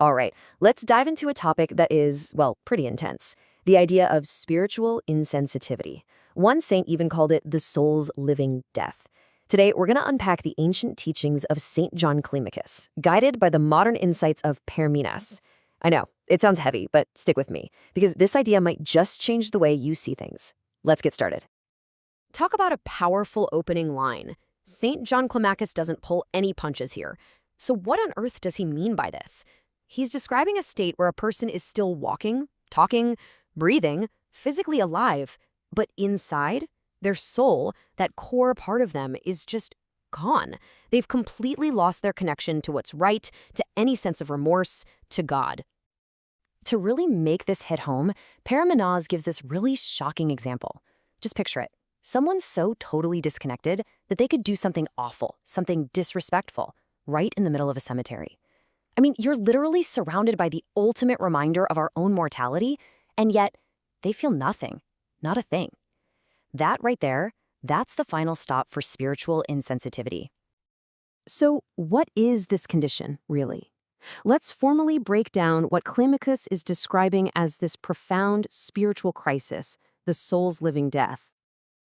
All right, let's dive into a topic that is, well, pretty intense. The idea of spiritual insensitivity. One saint even called it the soul's living death. Today, we're going to unpack the ancient teachings of St. John Climacus, guided by the modern insights of Parmenas. I know, it sounds heavy, but stick with me, because this idea might just change the way you see things. Let's get started. Talk about a powerful opening line. St. John Climacus doesn't pull any punches here. So what on earth does he mean by this? He's describing a state where a person is still walking, talking, breathing, physically alive, but inside, their soul, that core part of them, is just gone. They've completely lost their connection to what's right, to any sense of remorse, to God. To really make this hit home, Parmenas gives this really shocking example. Just picture it. Someone so totally disconnected that they could do something awful, something disrespectful, right in the middle of a cemetery. I mean, you're literally surrounded by the ultimate reminder of our own mortality, and yet they feel nothing, not a thing. That right there, that's the final stop for spiritual insensitivity. So what is this condition, really? Let's formally break down what Climacus is describing as this profound spiritual crisis, the soul's living death.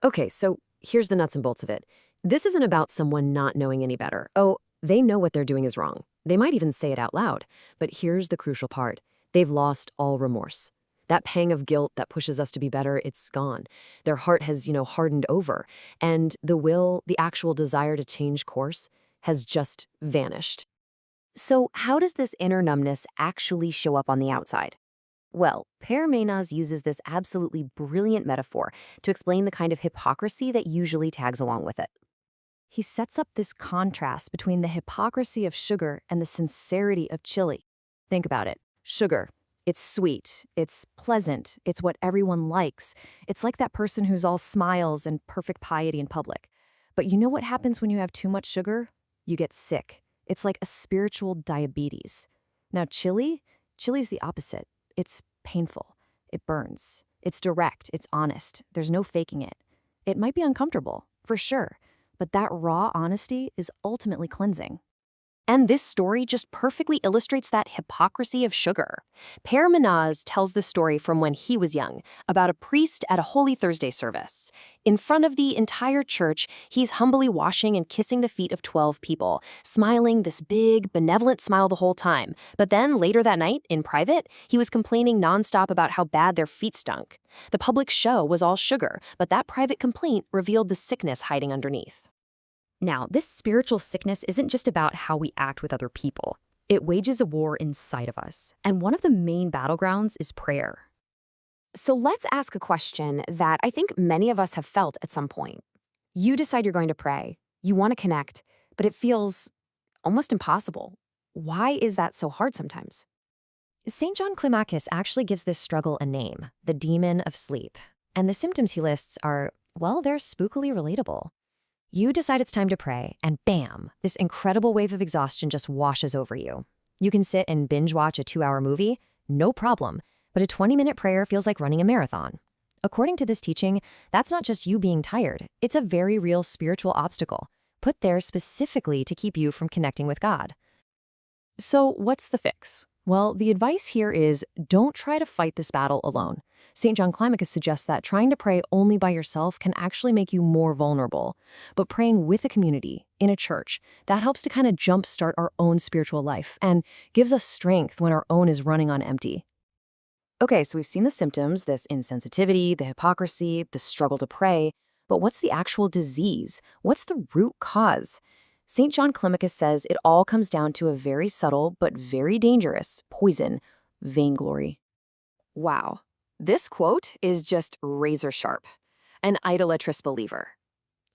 Okay, so here's the nuts and bolts of it. This isn't about someone not knowing any better. Oh, they know what they're doing is wrong. They might even say it out loud. But here's the crucial part. They've lost all remorse. That pang of guilt that pushes us to be better, it's gone. Their heart has, hardened over. And the will, the actual desire to change course, has just vanished. So how does this inner numbness actually show up on the outside? Well, Parmenas uses this absolutely brilliant metaphor to explain the kind of hypocrisy that usually tags along with it. He sets up this contrast between the hypocrisy of sugar and the sincerity of chili. Think about it. Sugar. It's sweet. It's pleasant. It's what everyone likes. It's like that person who's all smiles and perfect piety in public. But you know what happens when you have too much sugar? You get sick. It's like a spiritual diabetes. Now, chili's the opposite. It's painful. It burns. It's direct. It's honest. There's no faking it. It might be uncomfortable, for sure. But that raw honesty is ultimately cleansing. And this story just perfectly illustrates that hypocrisy of sugar. Parmenas tells the story from when he was young, about a priest at a Holy Thursday service. In front of the entire church, he's humbly washing and kissing the feet of 12 people, smiling this big, benevolent smile the whole time. But then, later that night, in private, he was complaining nonstop about how bad their feet stunk. The public show was all sugar, but that private complaint revealed the sickness hiding underneath. Now, this spiritual sickness isn't just about how we act with other people. It wages a war inside of us, and one of the main battlegrounds is prayer. So let's ask a question that I think many of us have felt at some point. You decide you're going to pray, you want to connect, but it feels almost impossible. Why is that so hard sometimes? St. John Climacus actually gives this struggle a name, the demon of sleep. And the symptoms he lists are, well, they're spookily relatable. You decide it's time to pray, and bam, this incredible wave of exhaustion just washes over you. You can sit and binge watch a 2-hour movie, no problem, but a 20-minute prayer feels like running a marathon. According to this teaching, that's not just you being tired, it's a very real spiritual obstacle, put there specifically to keep you from connecting with God. So what's the fix? Well, the advice here is don't try to fight this battle alone. St. John Climacus suggests that trying to pray only by yourself can actually make you more vulnerable. But praying with a community, in a church, that helps to kind of jumpstart our own spiritual life and gives us strength when our own is running on empty. Okay, so we've seen the symptoms, this insensitivity, the hypocrisy, the struggle to pray. But what's the actual disease? What's the root cause? St. John Climacus says it all comes down to a very subtle but very dangerous poison, vainglory. Wow. This quote is just razor sharp. An idolatrous believer.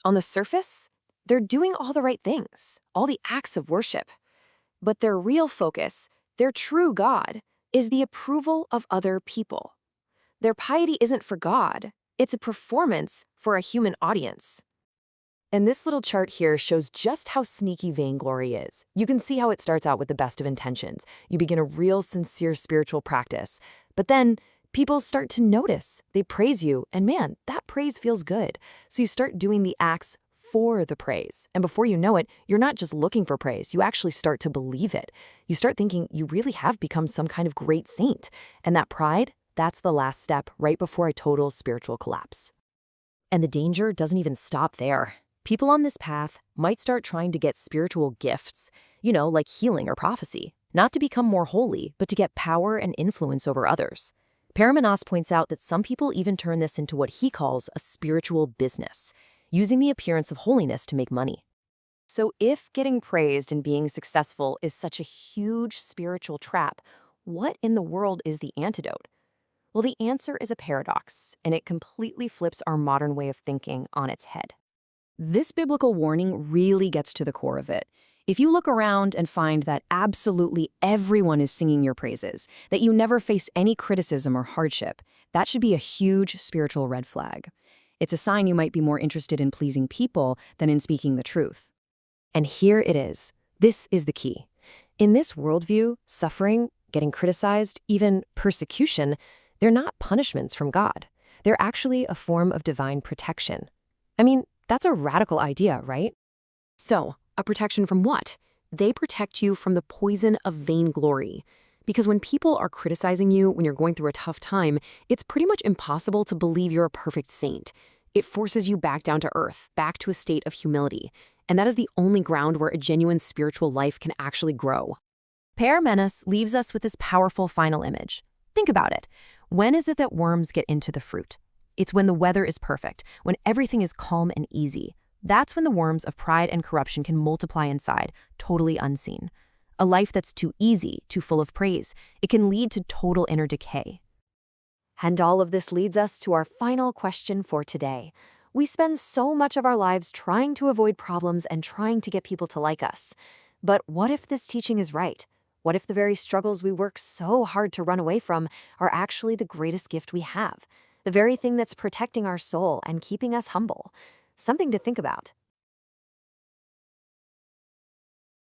On the surface, they're doing all the right things, all the acts of worship. But their real focus, their true God, is the approval of other people. Their piety isn't for God, it's a performance for a human audience. And this little chart here shows just how sneaky vainglory is. You can see how it starts out with the best of intentions. You begin a real sincere spiritual practice. But then people start to notice. They praise you, and man, that praise feels good. So you start doing the acts for the praise. And before you know it, you're not just looking for praise, you actually start to believe it. You start thinking you really have become some kind of great saint. And that pride, that's the last step right before a total spiritual collapse. And the danger doesn't even stop there. People on this path might start trying to get spiritual gifts, like healing or prophecy, not to become more holy, but to get power and influence over others. Paramenos points out that some people even turn this into what he calls a spiritual business, using the appearance of holiness to make money. So if getting praised and being successful is such a huge spiritual trap, what in the world is the antidote? Well, the answer is a paradox, and it completely flips our modern way of thinking on its head. This biblical warning really gets to the core of it. If you look around and find that absolutely everyone is singing your praises, that you never face any criticism or hardship, that should be a huge spiritual red flag. It's a sign you might be more interested in pleasing people than in speaking the truth. And here it is. This is the key. In this worldview, suffering, getting criticized, even persecution, they're not punishments from God. They're actually a form of divine protection. I mean, that's a radical idea, right? So, a protection from what? They protect you from the poison of vainglory. Because when people are criticizing you when you're going through a tough time, it's pretty much impossible to believe you're a perfect saint. It forces you back down to earth, back to a state of humility. And that is the only ground where a genuine spiritual life can actually grow. Paramenos leaves us with this powerful final image. Think about it. When is it that worms get into the fruit? It's when the weather is perfect, when everything is calm and easy. That's when the worms of pride and corruption can multiply inside, totally unseen. A life that's too easy, too full of praise, it can lead to total inner decay. And all of this leads us to our final question for today. We spend so much of our lives trying to avoid problems and trying to get people to like us. But what if this teaching is right? What if the very struggles we work so hard to run away from are actually the greatest gift we have? The very thing that's protecting our soul and keeping us humble. Something to think about.